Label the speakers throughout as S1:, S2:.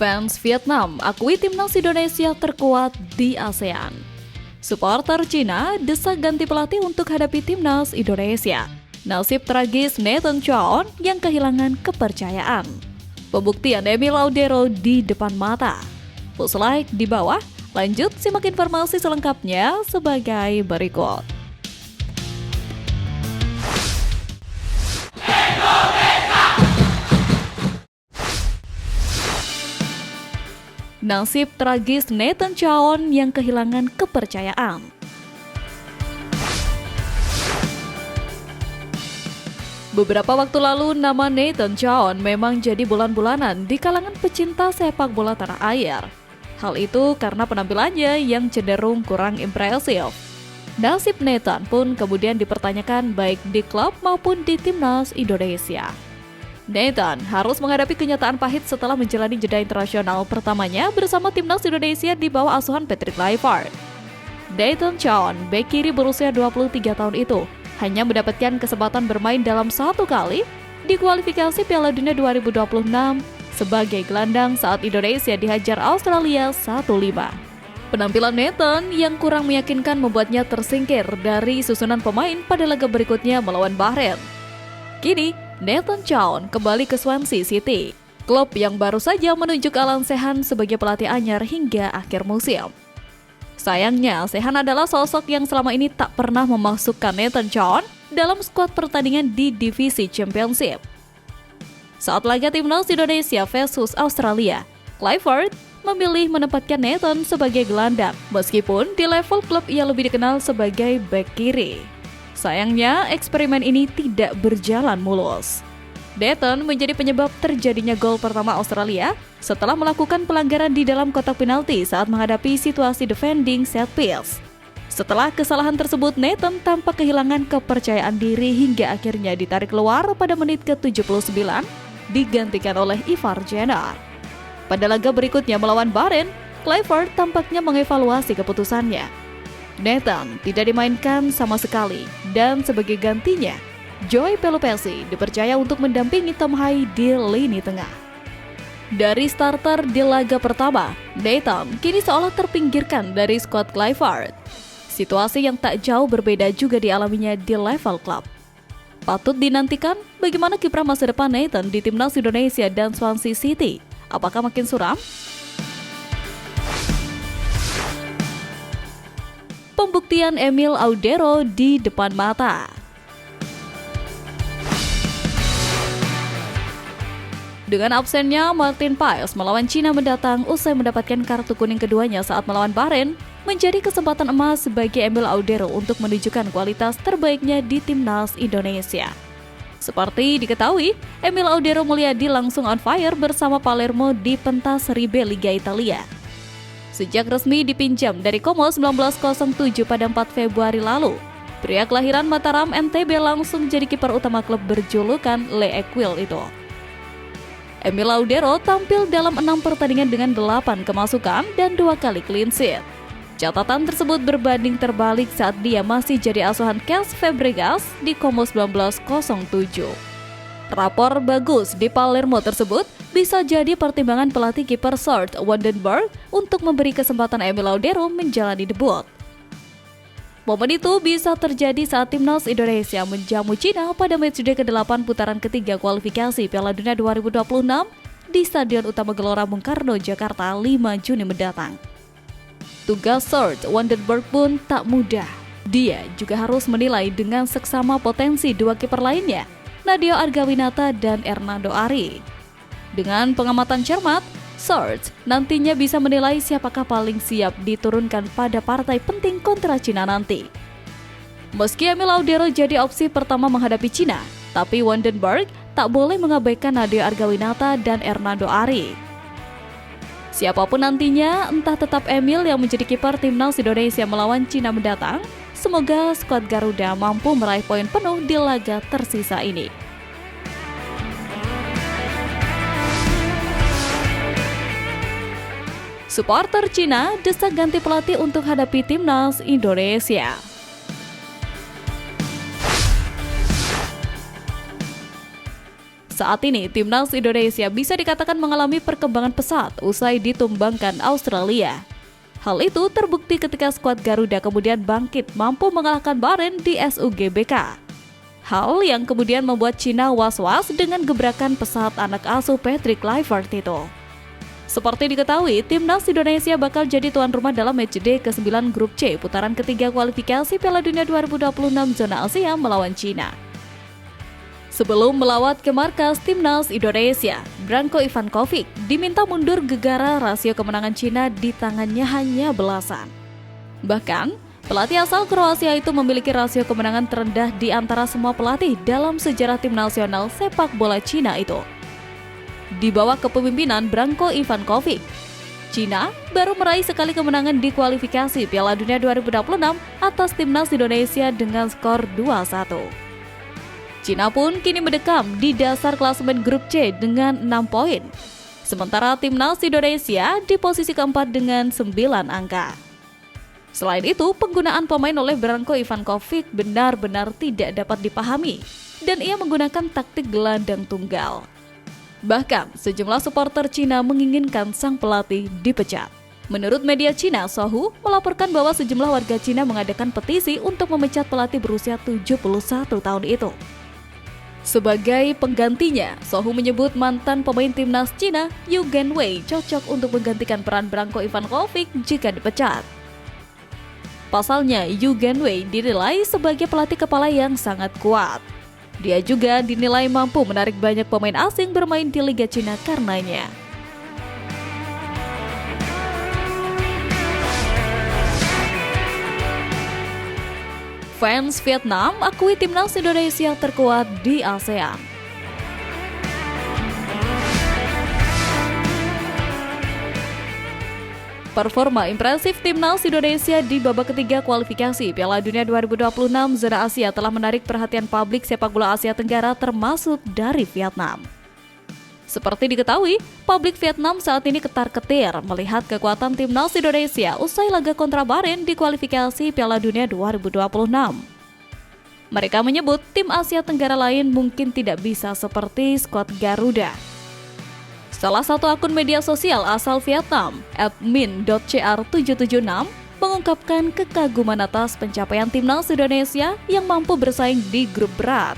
S1: Fans Vietnam akui timnas Indonesia terkuat di ASEAN. Supporter Cina desak ganti pelatih untuk hadapi timnas Indonesia. Nasib tragis Nathan Chow yang kehilangan kepercayaan. Pembuktian Emil Audero di depan mata. Push like di bawah. Lanjut simak informasi selengkapnya sebagai berikut. Nasib tragis Nathan Chow yang kehilangan kepercayaan. Beberapa waktu lalu, nama Nathan Chow memang jadi bulan-bulanan di kalangan pecinta sepak bola tanah air. Hal itu karena penampilannya yang cenderung kurang impresif. Nasib Nathan pun kemudian dipertanyakan baik di klub maupun di timnas Indonesia. Nathan harus menghadapi kenyataan pahit setelah menjalani jeda internasional pertamanya bersama timnas Indonesia di bawah asuhan Patrick Kluivert. Nathan Chow, bek kiri berusia 23 tahun itu, hanya mendapatkan kesempatan bermain dalam satu kali di kualifikasi Piala Dunia 2026 sebagai gelandang saat Indonesia dihajar Australia 1-5. Penampilan Nathan yang kurang meyakinkan membuatnya tersingkir dari susunan pemain pada laga berikutnya melawan Bahrain. Kini, Nathan Chow kembali ke Swansea City, klub yang baru saja menunjuk Alan Shehan sebagai pelatih anyar hingga akhir musim. Sayangnya, Shehan adalah sosok yang selama ini tak pernah memasukkan Nathan Chow dalam skuad pertandingan di divisi Championship. Saat laga timnas Indonesia versus Australia, Kluivert memilih menempatkan Nathan sebagai gelandang, meskipun di level klub ia lebih dikenal sebagai bek kiri. Sayangnya, eksperimen ini tidak berjalan mulus. Nathan menjadi penyebab terjadinya gol pertama Australia setelah melakukan pelanggaran di dalam kotak penalti saat menghadapi situasi defending set piece. Setelah kesalahan tersebut, Nathan tampak kehilangan kepercayaan diri hingga akhirnya ditarik keluar pada menit ke-79, digantikan oleh Ivar Jenner. Pada laga berikutnya melawan Bahrain, Kluivert tampaknya mengevaluasi keputusannya. Nathan tidak dimainkan sama sekali, dan sebagai gantinya, Joy Pelupessy dipercaya untuk mendampingi Tom Hai di lini tengah. Dari starter di laga pertama, Nathan kini seolah terpinggirkan dari skuad Kluivert. Situasi yang tak jauh berbeda juga dialaminya di level klub. Patut dinantikan bagaimana kiprah masa depan Nathan di timnas Indonesia dan Swansea City. Apakah makin suram? Pembuktian Emil Audero di depan mata. Dengan absennya, Martin Paes melawan Cina mendatang usai mendapatkan kartu kuning keduanya saat melawan Bahrain, menjadi kesempatan emas bagi Emil Audero untuk menunjukkan kualitas terbaiknya di timnas Indonesia. Seperti diketahui, Emil Audero Mulyadi langsung on fire bersama Palermo di pentas Serie B Liga Italia. Sejak resmi dipinjam dari Como 1907 pada 4 Februari lalu, pria kelahiran Mataram NTB langsung jadi kiper utama klub berjulukan Le Equil itu. Emil Audero tampil dalam 6 pertandingan dengan 8 kemasukan dan 2 kali clean sheet. Catatan tersebut berbanding terbalik saat dia masih jadi asuhan Cesc Fabregas di Como 1907. Rapor bagus di Palermo tersebut bisa jadi pertimbangan pelatih kiper Sjoerd Wandenberg untuk memberi kesempatan Emil Audero menjalani debut. Momen itu bisa terjadi saat timnas Indonesia menjamu Cina pada matchday ke-8 putaran ketiga kualifikasi Piala Dunia 2026 di Stadion Utama Gelora Bung Karno, Jakarta 5 Juni mendatang. Tugas Sjoerd Wandenberg pun tak mudah. Dia juga harus menilai dengan seksama potensi dua kiper lainnya, Nadeo Argawinata dan Hernando Ari. Dengan pengamatan cermat, Sjoerd nantinya bisa menilai siapakah paling siap diturunkan pada partai penting kontra Cina nanti. Meski Emil Audero jadi opsi pertama menghadapi Cina, tapi Wandenberg tak boleh mengabaikan Nadeo Argawinata dan Hernando Ari. Siapapun nantinya, entah tetap Emil yang menjadi kiper timnas Indonesia melawan Cina mendatang, semoga skuad Garuda mampu meraih poin penuh di laga tersisa ini. Supporter Cina desak ganti pelatih untuk hadapi timnas Indonesia. Saat ini, timnas Indonesia bisa dikatakan mengalami perkembangan pesat usai ditumbangkan Australia. Hal itu terbukti ketika skuad Garuda kemudian bangkit mampu mengalahkan Bahrain di SUGBK. Hal yang kemudian membuat Cina was-was dengan gebrakan pesat anak asuh Patrick Kluivert itu. Seperti diketahui, timnas Indonesia bakal jadi tuan rumah dalam matchday ke-9 Grup C putaran ketiga kualifikasi Piala Dunia 2026 zona Asia melawan Cina. Sebelum melawat ke markas timnas Indonesia, Branko Ivankovic diminta mundur gegara rasio kemenangan Cina di tangannya hanya belasan. Bahkan, pelatih asal Kroasia itu memiliki rasio kemenangan terendah di antara semua pelatih dalam sejarah tim nasional sepak bola Cina itu. Di bawah kepemimpinan Branko Ivankovic, Cina baru meraih sekali kemenangan di kualifikasi Piala Dunia 2026 atas timnas Indonesia dengan skor 2-1. Cina pun kini mendekam di dasar klasemen Grup C dengan 6 poin. Sementara timnas Indonesia di posisi keempat dengan 9 angka. Selain itu, penggunaan pemain oleh Branko Ivankovic benar-benar tidak dapat dipahami dan ia menggunakan taktik gelandang tunggal. Bahkan, sejumlah supporter Cina menginginkan sang pelatih dipecat. Menurut media Cina, Sohu melaporkan bahwa sejumlah warga Cina mengadakan petisi untuk memecat pelatih berusia 71 tahun itu. Sebagai penggantinya, Sohu menyebut mantan pemain timnas Cina, Yu Genwei, cocok untuk menggantikan peran Branko Ivankovic jika dipecat. Pasalnya, Yu Genwei dinilai sebagai pelatih kepala yang sangat kuat. Dia juga dinilai mampu menarik banyak pemain asing bermain di Liga Cina karenanya. Fans Vietnam akui timnas Indonesia terkuat di ASEAN. Performa impresif timnas Indonesia di babak ketiga kualifikasi Piala Dunia 2026 zona Asia telah menarik perhatian publik sepak bola Asia Tenggara termasuk dari Vietnam. Seperti diketahui, publik Vietnam saat ini ketar-ketir melihat kekuatan timnas Indonesia usai laga kontra Bahrain di kualifikasi Piala Dunia 2026. Mereka menyebut tim Asia Tenggara lain mungkin tidak bisa seperti skuad Garuda. Salah satu akun media sosial asal Vietnam, @min.cr776, mengungkapkan kekaguman atas pencapaian timnas Indonesia yang mampu bersaing di grup berat.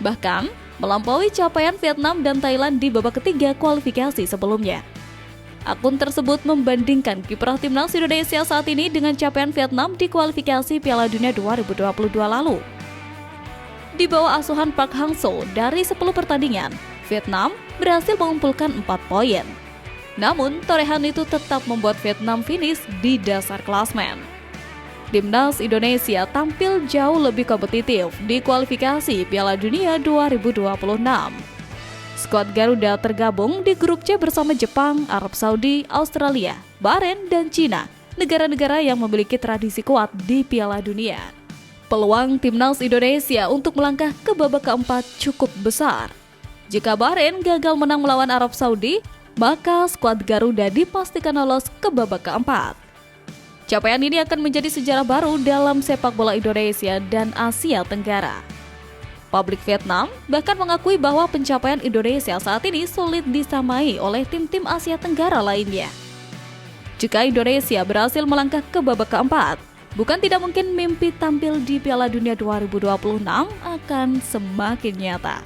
S1: Bahkan, melampaui capaian Vietnam dan Thailand di babak ketiga kualifikasi sebelumnya. Akun tersebut membandingkan kiprah timnas Indonesia saat ini dengan capaian Vietnam di kualifikasi Piala Dunia 2022 lalu. Di bawah asuhan Park Hang-seo dari 10 pertandingan, Vietnam berhasil mengumpulkan 4 poin. Namun, torehan itu tetap membuat Vietnam finish di dasar klasmen. Timnas Indonesia tampil jauh lebih kompetitif di kualifikasi Piala Dunia 2026. Skuad Garuda tergabung di grup C bersama Jepang, Arab Saudi, Australia, Bahrain, dan Cina, negara-negara yang memiliki tradisi kuat di Piala Dunia. Peluang timnas Indonesia untuk melangkah ke babak keempat cukup besar. Jika Bahrain gagal menang melawan Arab Saudi, maka skuad Garuda dipastikan lolos ke babak keempat. Capaian ini akan menjadi sejarah baru dalam sepak bola Indonesia dan Asia Tenggara. Publik Vietnam bahkan mengakui bahwa pencapaian Indonesia saat ini sulit disamai oleh tim-tim Asia Tenggara lainnya. Jika Indonesia berhasil melangkah ke babak keempat, bukan tidak mungkin mimpi tampil di Piala Dunia 2026 akan semakin nyata.